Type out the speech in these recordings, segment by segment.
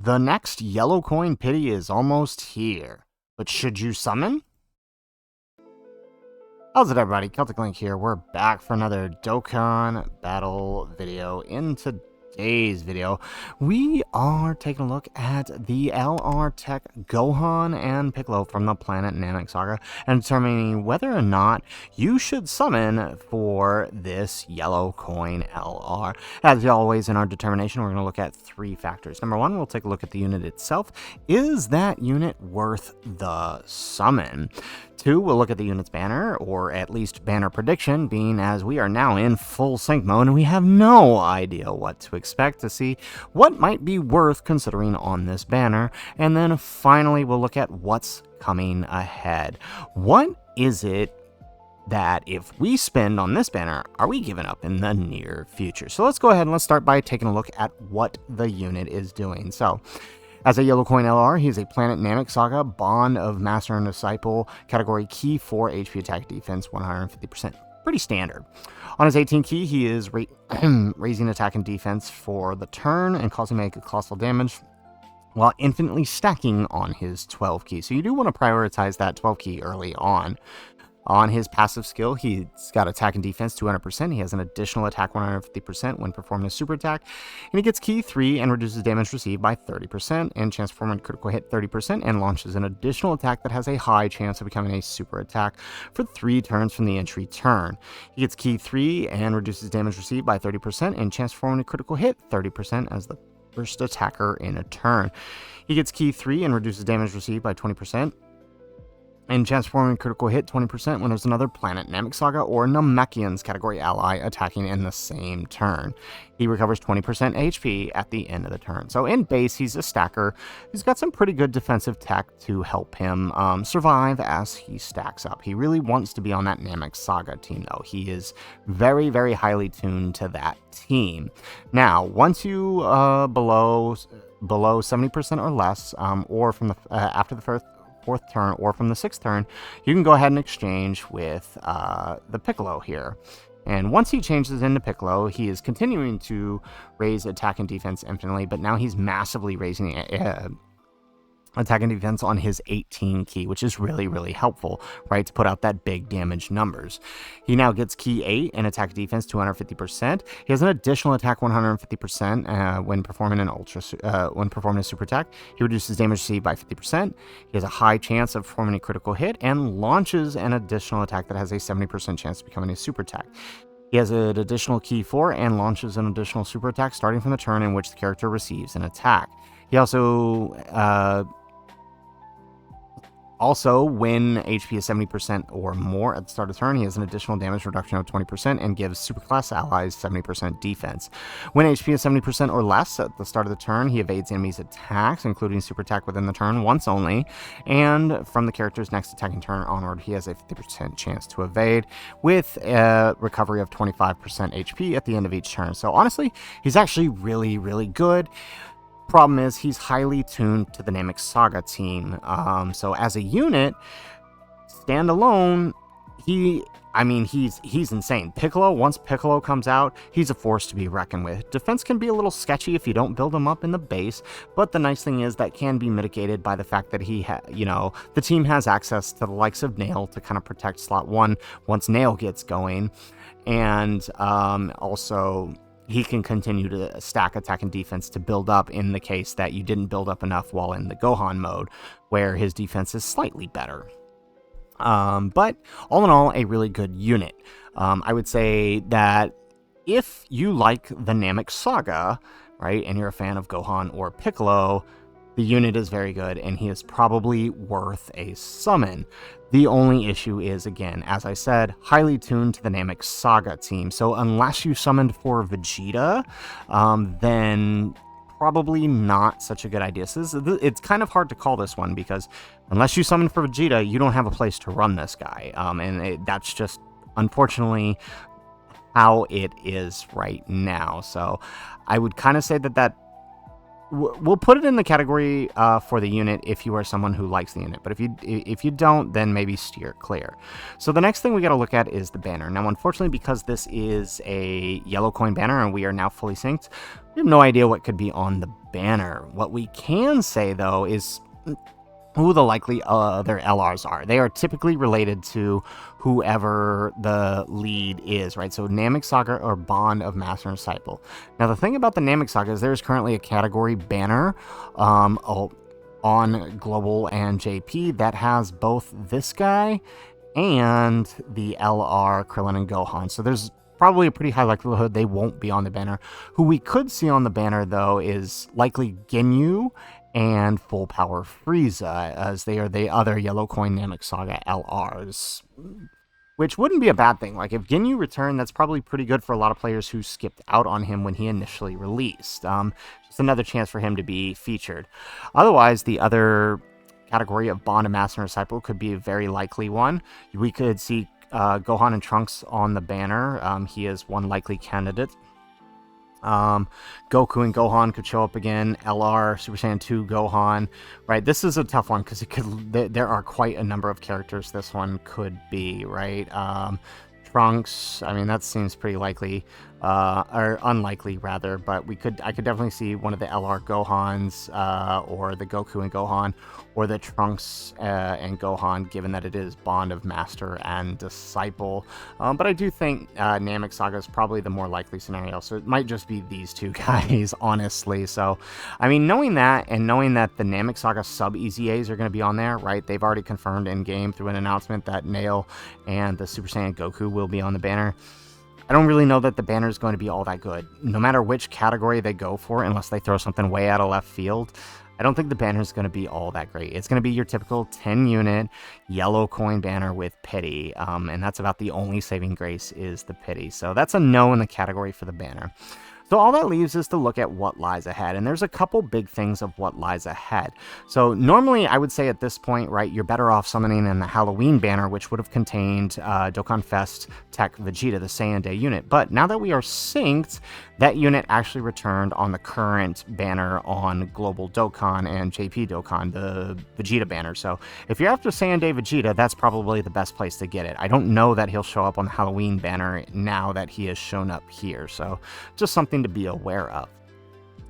The next yellow coin pity is almost here, but should you summon? How's it, everybody? Celtic Link here. We're back for another Dokkan battle video. In today's video, we are taking a look at the LR Teq Gohan and Piccolo from the planet Namk Saga and determining whether or not you should summon for this yellow coin LR. As always, in our determination, we're going to look at three factors. Number one, we'll take a look at the unit itself. Is that unit worth the summon? Two, we'll look at the unit's banner, or at least banner prediction, being as we are now in full sync mode and we have no idea what to expect to see what might be worth considering on this banner. And then finally, we'll look at what's coming ahead. What is it that if we spend on this banner, are we giving up in the near future? So let's go ahead and let's start by taking a look at what the unit is doing. So, as a yellow coin LR, he is a planet Namk Saga, bond of master and disciple, category key 4 HP attack defense, 150%. Pretty standard. On his 18 key, he is raising attack and defense for the turn and causing make colossal damage, while infinitely stacking on his 12 key. So you do want to prioritize that 12 key early on. On his passive skill, he's got attack and defense 200%. He has an additional attack 150% when performing a super attack. And he gets key 3 and reduces damage received by 30%, and chance to perform a critical hit 30%, and launches an additional attack that has a high chance of becoming a super attack for 3 turns from the entry turn. He gets key 3 and reduces damage received by 30%, and chance to perform a critical hit 30% as the first attacker in a turn. He gets key 3 and reduces damage received by 20%. And chance performing critical hit 20% when there's another planet Namk Saga or Namekian's category ally attacking in the same turn. He recovers 20% HP at the end of the turn. So in base, he's a stacker. He's got some pretty good defensive tech to help him survive as he stacks up. He really wants to be on that Namk Saga team, though. He is very, very highly tuned to that team. Now, once you below 70% or less, or from the after the fourth turn or from the 6th turn, you can go ahead and exchange with the Piccolo here. And once he changes into Piccolo, he is continuing to raise attack and defense infinitely, but now he's massively raising attack and defense on his 18 key, which is really, really helpful, right, to put out that big damage numbers. He now gets key 8 and attack defense 250%. He has an additional attack 150% when performing a super attack. He reduces damage received by 50%. He has a high chance of performing a critical hit and launches an additional attack that has a 70% chance of becoming a super attack. He has an additional key 4 and launches an additional super attack starting from the turn in which the character receives an attack. He also, when HP is 70% or more at the start of the turn, he has an additional damage reduction of 20% and gives superclass allies 70% defense. When HP is 70% or less at the start of the turn, he evades enemies' attacks, including super attack within the turn once only, and from the character's next attacking turn onward, he has a 50% chance to evade, with a recovery of 25% HP at the end of each turn. So honestly, he's actually really, really good. Problem is, he's highly tuned to the Namk Saga team. So as a unit, standalone, he's insane. Piccolo, once Piccolo comes out, he's a force to be reckoned with. Defense can be a little sketchy if you don't build him up in the base, but the nice thing is that can be mitigated by the fact that the team has access to the likes of Nail to kind of protect slot 1 once Nail gets going, and also he can continue to stack attack and defense to build up in the case that you didn't build up enough while in the Gohan mode, where his defense is slightly better. But all in all, a really good unit. I would say that if you like the Namk Saga, right, and you're a fan of Gohan or Piccolo, the unit is very good, and he is probably worth a summon. The only issue is, again, as I said, highly tuned to the Namk Saga team. So unless you summoned for Vegeta, then probably not such a good idea. So it's kind of hard to call this one, because unless you summon for Vegeta, you don't have a place to run this guy. That's just, unfortunately, how it is right now. So I would kind of say that we'll put it in the category for the unit if you are someone who likes the unit, but if you don't, then maybe steer clear. So the next thing we got to look at is the banner. Now, unfortunately, because this is a yellow coin banner and we are now fully synced, we have no idea what could be on the banner. What we can say, though, is who the likely other LRs are. They are typically related to whoever the lead is, right? So Namk Saga or Bond of Master and Disciple. Now, the thing about the Namk Saga is there's currently a category banner on Global and JP that has both this guy and the LR, Krillin, and Gohan. So there's probably a pretty high likelihood they won't be on the banner. Who we could see on the banner, though, is likely Ginyu and Full Power Frieza, as they are the other Yellow Coin Namk Saga LRs. Which wouldn't be a bad thing. Like, if Ginyu returned, that's probably pretty good for a lot of players who skipped out on him when he initially released. Just another chance for him to be featured. Otherwise, the other category of Bond and Master and Disciple could be a very likely one. We could see Gohan and Trunks on the banner. He is one likely candidate. Goku and Gohan could show up again. LR, Super Saiyan 2 Gohan, right? This is a tough one because there are quite a number of characters this one could be, right? Trunks, I mean, that seems pretty likely, or unlikely rather, but I could definitely see one of the LR Gohans, or the Goku and Gohan, or the Trunks and Gohan, given that it is Bond of Master and Disciple. But I do think Namk Saga is probably the more likely scenario, so it might just be these two guys, honestly. So, I mean, knowing that, and knowing that the Namk Saga sub-EZAs are going to be on there, right? They've already confirmed in-game through an announcement that Nail and the Super Saiyan Goku will be on the banner. I don't really know that the banner is going to be all that good. No matter which category they go for, unless they throw something way out of left field, I don't think the banner is going to be all that great. It's going to be your typical 10-unit yellow coin banner with pity, and that's about the only saving grace is the pity. So that's a no in the category for the banner. So all that leaves is to look at what lies ahead, and there's a couple big things of what lies ahead. So normally I would say at this point, right, you're better off summoning in the Halloween banner, which would have contained Dokkan Fest Tech Vegeta, the Saiyan Day unit. But now that we are synced, that unit actually returned on the current banner on Global Dokkan and JP Dokkan, the Vegeta banner. So if you're after Saiyan Day Vegeta, that's probably the best place to get it. I don't know that he'll show up on the Halloween banner now that he has shown up here. So just something to be aware of.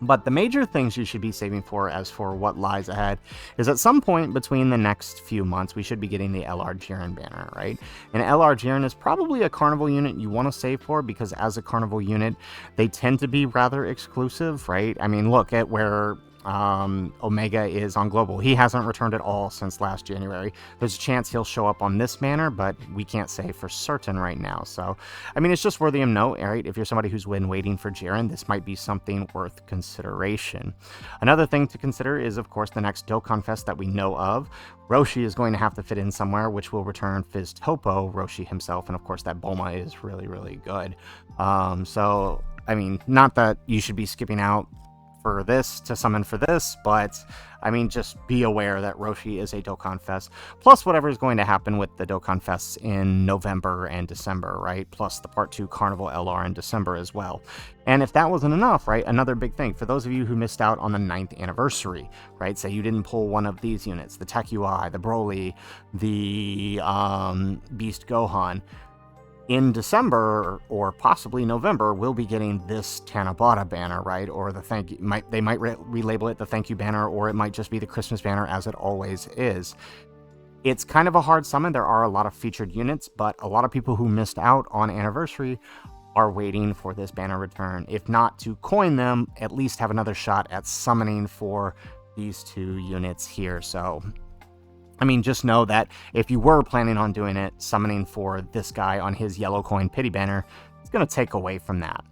But the major things you should be saving for as for what lies ahead is at some point between the next few months, we should be getting the LR Jiren banner, right? And LR Jiren is probably a carnival unit you want to save for because as a carnival unit, they tend to be rather exclusive, right? I mean, look at where Omega is on Global. He hasn't returned at all since last January. There's a chance he'll show up on this banner, but we can't say for certain right now. So, I mean, it's just worthy of note, right? If you're somebody who's been waiting for Jiren, this might be something worth consideration. Another thing to consider is, of course, the next Dokkan Fest that we know of. Roshi is going to have to fit in somewhere, which will return Fizz Topo, Roshi himself, and of course that Bulma is really, really good. So, I mean, not that you should be skipping out for this to summon for this, but I mean, just be aware that Roshi is a Dokkan Fest, plus whatever is going to happen with the Dokkan Fests in November and December, right? Plus the Part 2 Carnival LR in December as well. And if that wasn't enough, right, another big thing, for those of you who missed out on the 9th anniversary, right, say you didn't pull one of these units, the Tech UI, the Broly, the Beast Gohan, in December or possibly November, we'll be getting this Tanabata banner, right? Or the they might relabel it the thank you banner, or it might just be the Christmas banner as it always is. It's kind of a hard summon. There are a lot of featured units, but a lot of people who missed out on Anniversary are waiting for this banner return. If not to coin them, at least have another shot at summoning for these two units here. So, I mean, just know that if you were planning on doing it, summoning for this guy on his yellow coin pity banner, it's going to take away from that.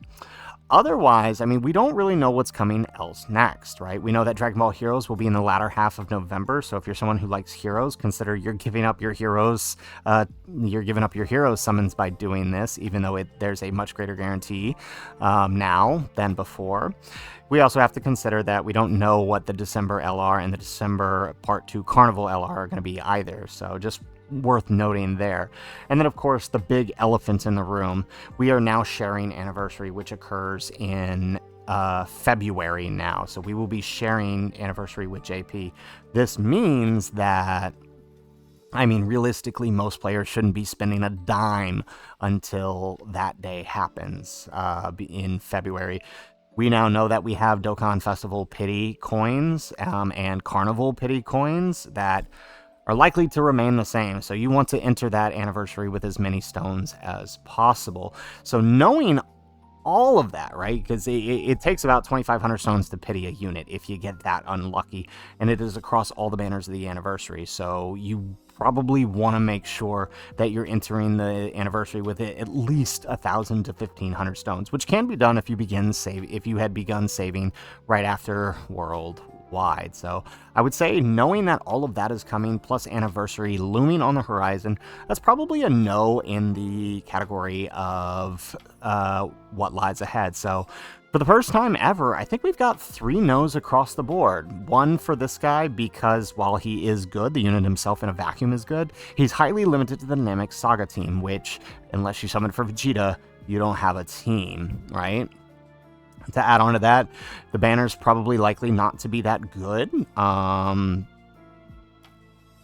Otherwise, I mean, we don't really know what's coming else next, right? We know that Dragon Ball Heroes will be in the latter half of November, so if you're someone who likes Heroes, consider you're giving up your Heroes, summons by doing this, even though there's a much greater guarantee now than before. We also have to consider that we don't know what the December LR and the December Part 2 Carnival LR are going to be either, so just worth noting there. And then, of course, the big elephant in the room, we are now sharing Anniversary, which occurs in February now. So we will be sharing Anniversary with JP. This means that, I mean, realistically, most players shouldn't be spending a dime until that day happens in February. We now know that we have Dokkan Festival Pity coins and Carnival Pity coins that are likely to remain the same. So you want to enter that anniversary with as many stones as possible. So knowing all of that, right? Because it takes about 2,500 stones to pity a unit if you get that unlucky, and it is across all the banners of the anniversary. So you probably want to make sure that you're entering the anniversary with at least 1,000 to 1,500 stones, which can be done if you had begun saving right after Worldwide. So I would say, knowing that all of that is coming, plus anniversary looming on the horizon, that's probably a no in the category of what lies ahead. So for the first time ever, I think we've got 3 no's across the board. One for this guy, because while he is good, the unit himself in a vacuum is good, he's highly limited to the Namk Saga team, which, unless you summon for Vegeta, you don't have a team, right? To add on to that, the banner's probably likely not to be that good.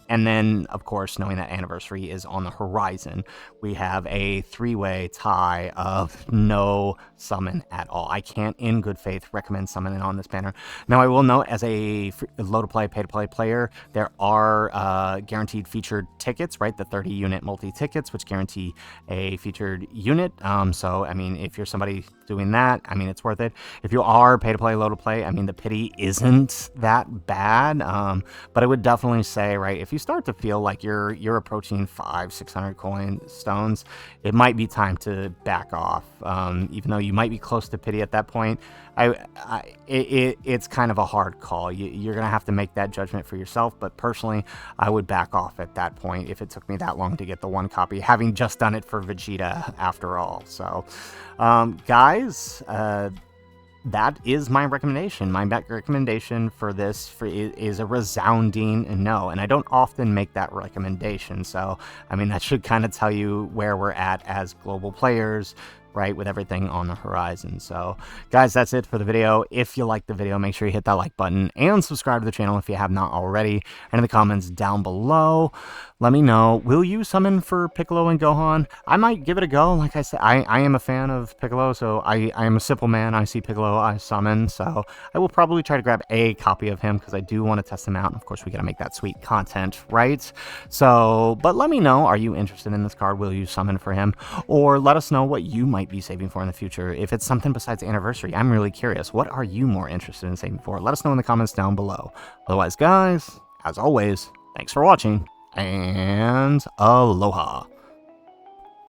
And then, of course, knowing that anniversary is on the horizon, we have a 3-way tie of no summon at all. I can't, in good faith, recommend summoning on this banner. Now, I will note, as a low-to-play, pay-to-play player, there are guaranteed featured tickets, right? The 30-unit multi-tickets, which guarantee a featured unit. So, I mean, if you're somebody doing that, I mean, it's worth it. If you are pay-to-play, low-to-play, I mean, the pity isn't that bad. But I would definitely say, right, if you start to feel like you're approaching 500-600 stones, it might be time to back off. Even though you might be close to pity at that point, it's kind of a hard call. You're gonna have to make that judgment for yourself. But personally, I would back off at that point if it took me that long to get the 1 copy, having just done it for Vegeta after all. So, guys, that is my recommendation. My recommendation for this is a resounding no, and I don't often make that recommendation. So, I mean, that should kind of tell you where we're at as global players, right, with everything on the horizon. So, guys, that's it for the video. If you liked the video, make sure you hit that like button and subscribe to the channel if you have not already. And in the comments down below, let me know, will you summon for Piccolo and Gohan? I might give it a go. Like I said, I am a fan of Piccolo, so I am a simple man. I see Piccolo, I summon. So I will probably try to grab a copy of him because I do want to test him out. And of course, we got to make that sweet content, right? So, but let me know, are you interested in this card? Will you summon for him? Or let us know what you might be saving for in the future. If it's something besides anniversary, I'm really curious. What are you more interested in saving for? Let us know in the comments down below. Otherwise, guys, as always, thanks for watching, and aloha.